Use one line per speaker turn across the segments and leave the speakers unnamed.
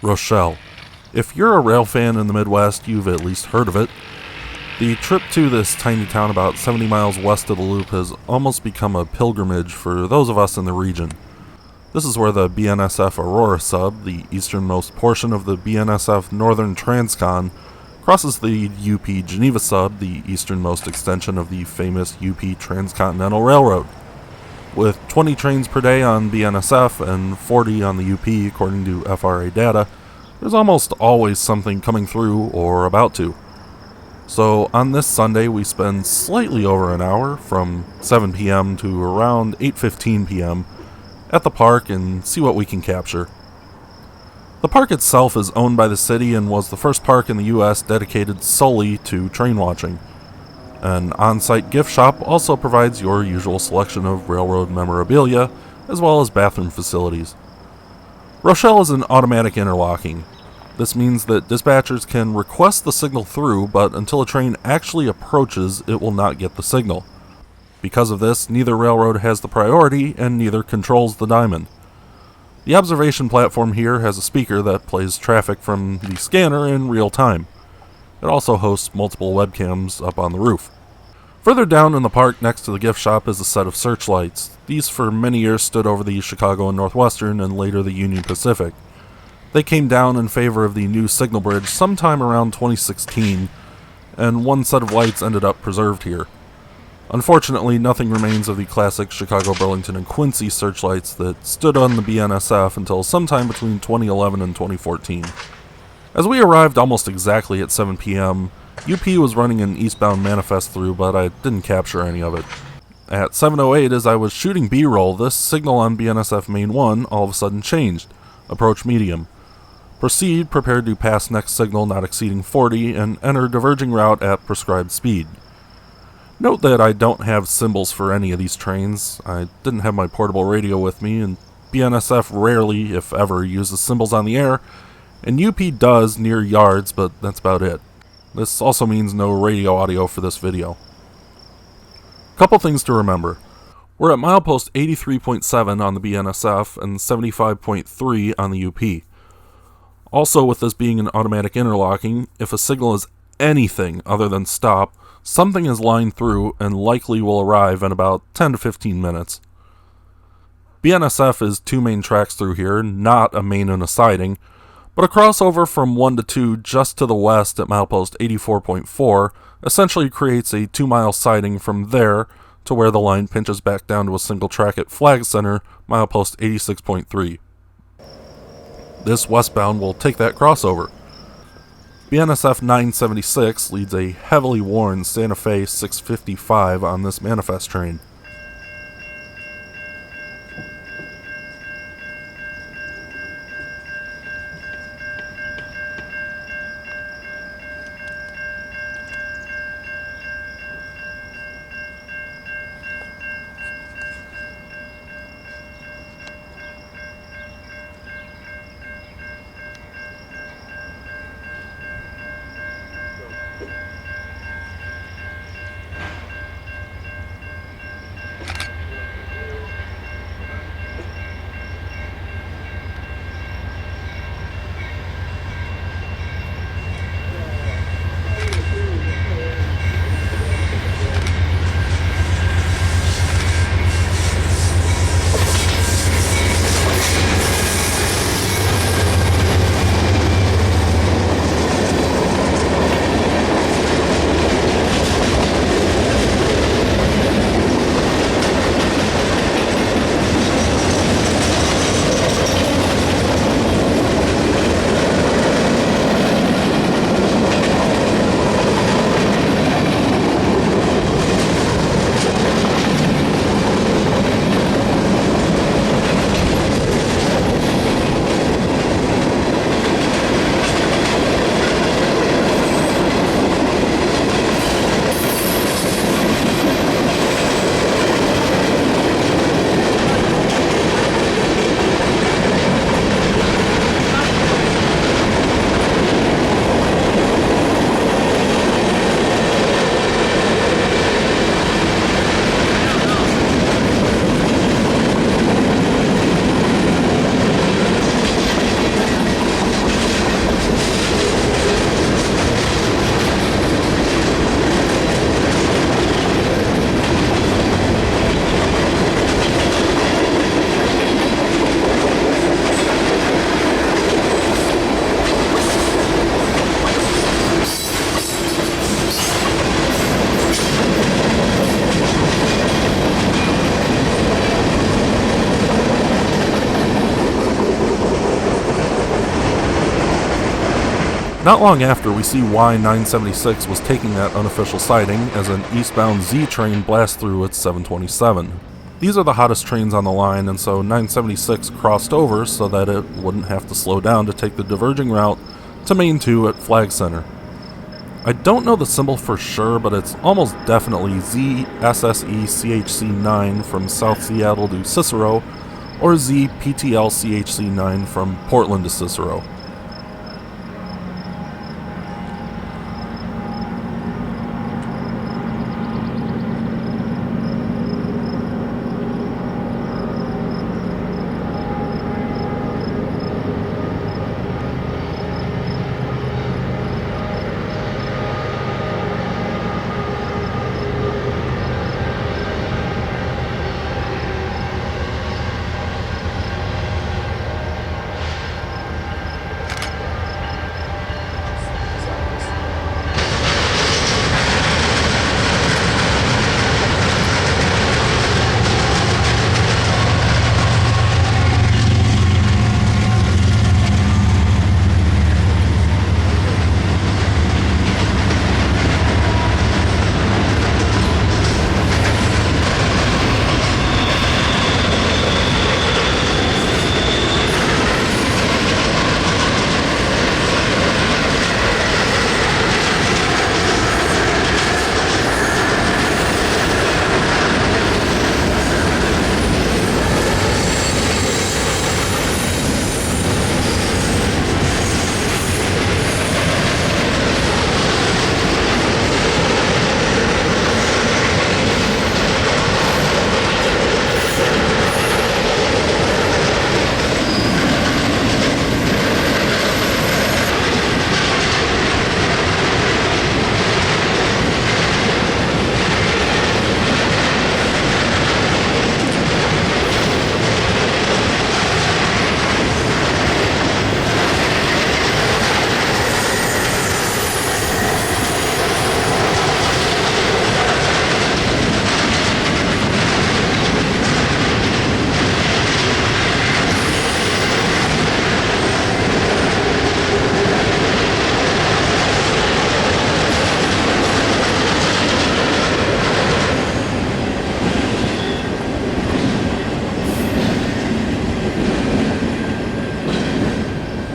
Rochelle. If you're a rail fan in the Midwest, you've at least heard of it. The trip to this tiny town about 70 miles west of the Loop has almost become a pilgrimage for those of us in the region. This is where the BNSF Aurora sub, the easternmost portion of the BNSF Northern Transcon, crosses the UP Geneva sub, the easternmost extension of the famous UP Transcontinental Railroad. With 20 trains per day on BNSF and 40 on the UP according to FRA data, there's almost always something coming through or about to. So on this Sunday we spend slightly over an hour, from 7 p.m. to around 8:15 p.m., at the park and see what we can capture. The park itself is owned by the city and was the first park in the U.S. dedicated solely to train watching. An on-site gift shop also provides your usual selection of railroad memorabilia, as well as bathroom facilities. Rochelle is an automatic interlocking. This means that dispatchers can request the signal through, but until a train actually approaches, it will not get the signal. Because of this, neither railroad has the priority, and neither controls the diamond. The observation platform here has a speaker that plays traffic from the scanner in real time. It also hosts multiple webcams up on the roof. Further down in the park next to the gift shop is a set of searchlights. These for many years stood over the Chicago and Northwestern and later the Union Pacific. They came down in favor of the new signal bridge sometime around 2016, and one set of lights ended up preserved here. Unfortunately, nothing remains of the classic Chicago, Burlington, and Quincy searchlights that stood on the BNSF until sometime between 2011 and 2014. As we arrived almost exactly at 7 p.m., UP was running an eastbound manifest through, but I didn't capture any of it. At 7:08, as I was shooting B-roll, this signal on BNSF Main 1 all of a sudden changed. Approach medium. Proceed, prepared to pass next signal not exceeding 40, and enter diverging route at prescribed speed. Note that I don't have symbols for any of these trains. I didn't have my portable radio with me, and BNSF rarely, if ever, uses symbols on the air, and UP does near yards, but that's about it. This also means no radio audio for this video. Couple things to remember. We're at milepost 83.7 on the BNSF and 75.3 on the UP. Also, with this being an automatic interlocking, if a signal is anything other than stop, something is lined through and likely will arrive in about 10 to 15 minutes. BNSF is 2 main tracks through here, not a main and a siding, but a crossover from 1 to 2 just to the west at milepost 84.4 essentially creates a 2-mile siding from there to where the line pinches back down to a single track at Flag Center, milepost 86.3. This westbound will take that crossover. BNSF 976 leads a heavily worn Santa Fe 655 on this manifest train. Not long after, we see why 976 was taking that unofficial sighting as an eastbound Z train blasts through its 727. These are the hottest trains on the line, and so 976 crossed over so that it wouldn't have to slow down to take the diverging route to Main 2 at Flag Center. I don't know the symbol for sure, but it's almost definitely ZSSE-CHC9 from South Seattle to Cicero, or ZPTL-CHC9 from Portland to Cicero.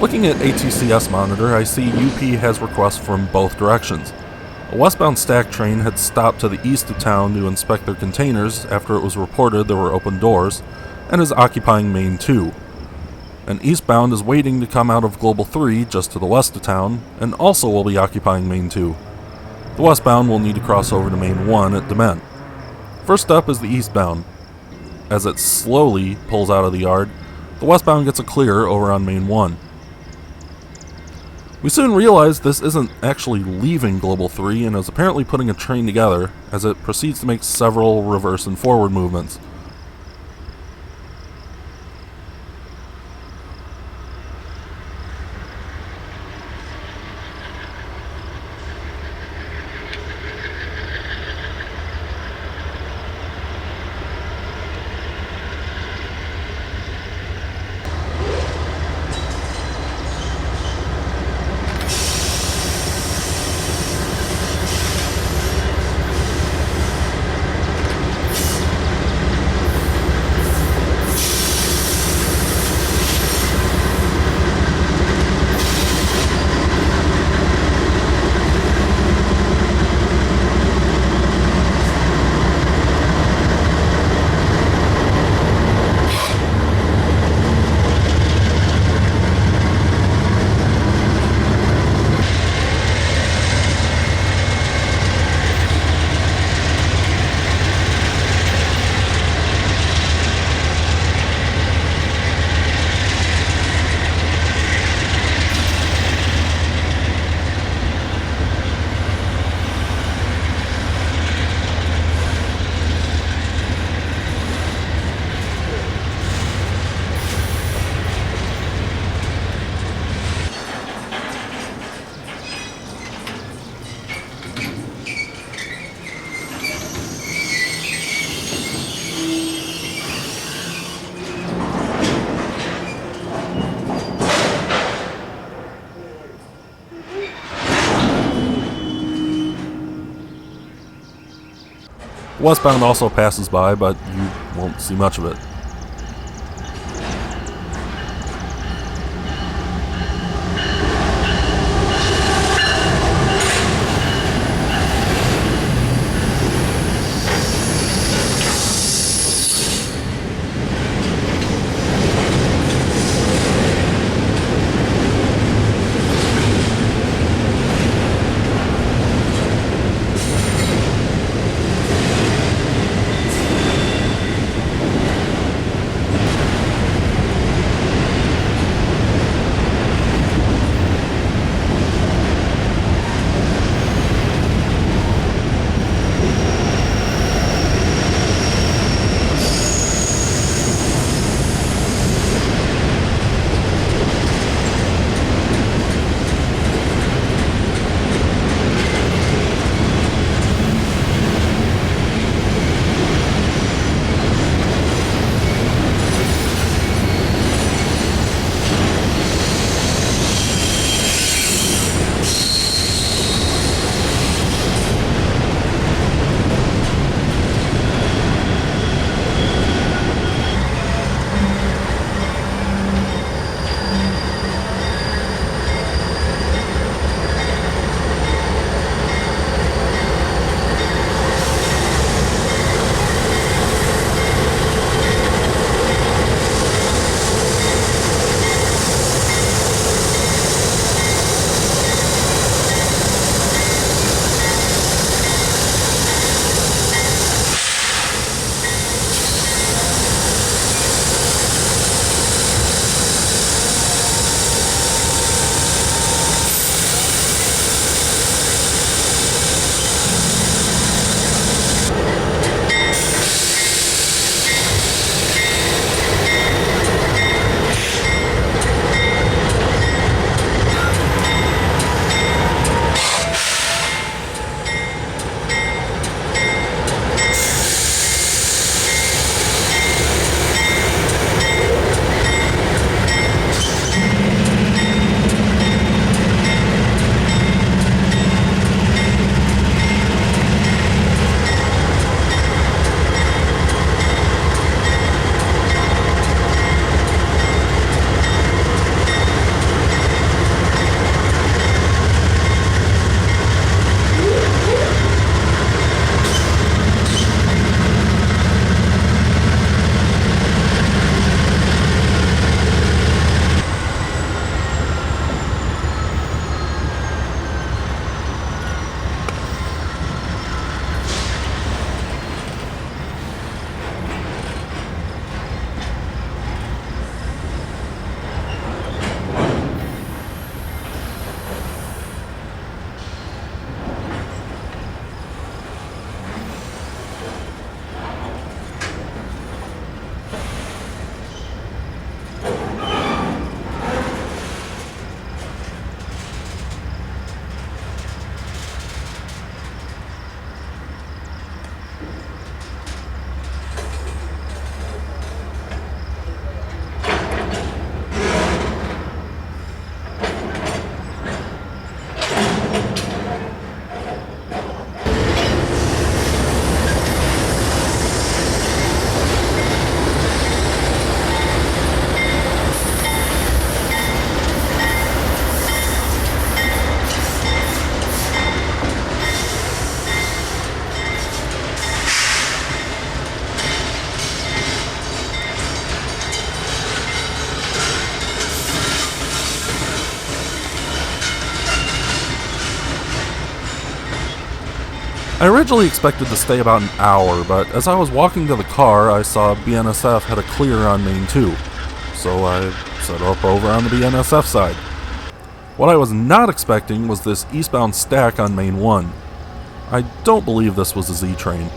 Looking at ATCS monitor, I see UP has requests from both directions. A westbound stack train had stopped to the east of town to inspect their containers after it was reported there were open doors, and is occupying Main 2. An eastbound is waiting to come out of Global 3 just to the west of town, and also will be occupying Main 2. The westbound will need to cross over to Main 1 at Dement. First up is the eastbound. As it slowly pulls out of the yard, the westbound gets a clear over on Main 1. We soon realize this isn't actually leaving Global 3 and is apparently putting a train together as it proceeds to make several reverse and forward movements. Westbound also passes by, but you won't see much of it. I originally expected to stay about an hour, but as I was walking to the car, I saw BNSF had a clear on Main 2, so I set up over on the BNSF side. What I was not expecting was this eastbound stack on Main 1. I don't believe this was a Z train.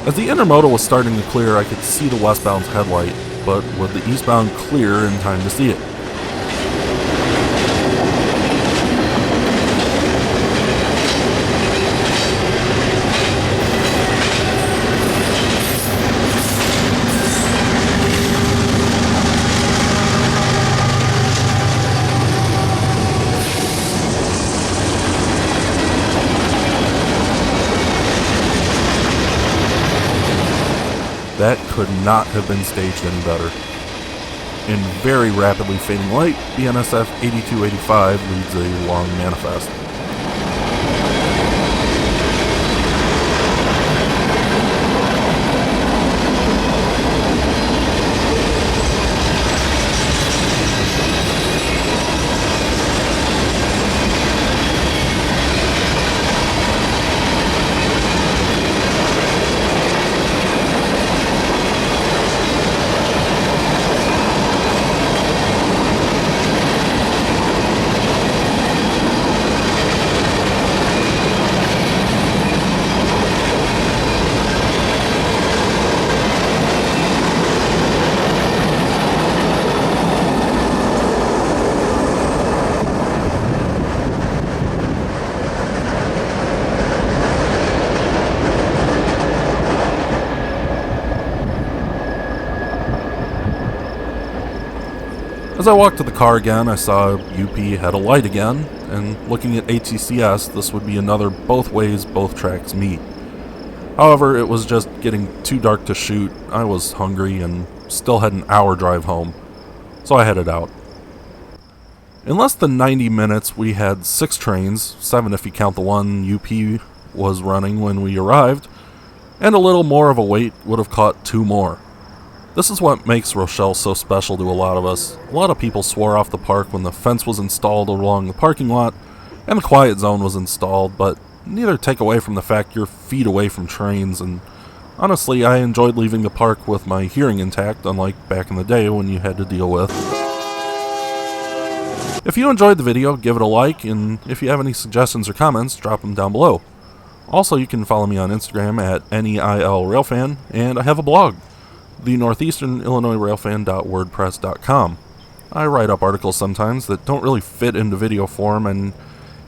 As the intermodal was starting to clear, I could see the westbound's headlight, but would the eastbound clear in time to see it? That could not have been staged any better. In very rapidly fading light, BNSF 8285 leads a long manifest. As I walked to the car again, I saw UP had a light again, and looking at HCCS, this would be another both ways, both tracks meet. However, it was just getting too dark to shoot, I was hungry, and still had an hour drive home, so I headed out. In less than 90 minutes, we had 6 trains, 7 if you count the one UP was running when we arrived, and a little more of a wait would have caught 2 more. This is what makes Rochelle so special to a lot of us. A lot of people swore off the park when the fence was installed along the parking lot and the quiet zone was installed, but neither take away from the fact you're feet away from trains, and honestly, I enjoyed leaving the park with my hearing intact, unlike back in the day when you had to deal with. If you enjoyed the video, give it a like, and if you have any suggestions or comments, drop them down below. Also, you can follow me on Instagram at NEILRailFan, and I have a blog, the Northeastern Illinois Railfan.wordpress.com. I write up articles sometimes that don't really fit into video form, and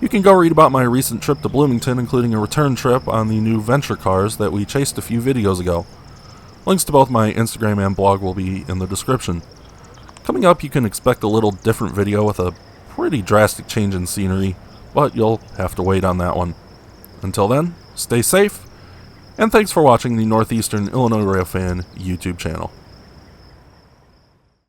you can go read about my recent trip to Bloomington, including a return trip on the new Venture cars that we chased a few videos ago. Links to both my Instagram and blog will be in the description. Coming up, you can expect a little different video with a pretty drastic change in scenery, but you'll have to wait on that one. Until then, stay safe, and thanks for watching the Northeastern Illinois Railfan YouTube channel.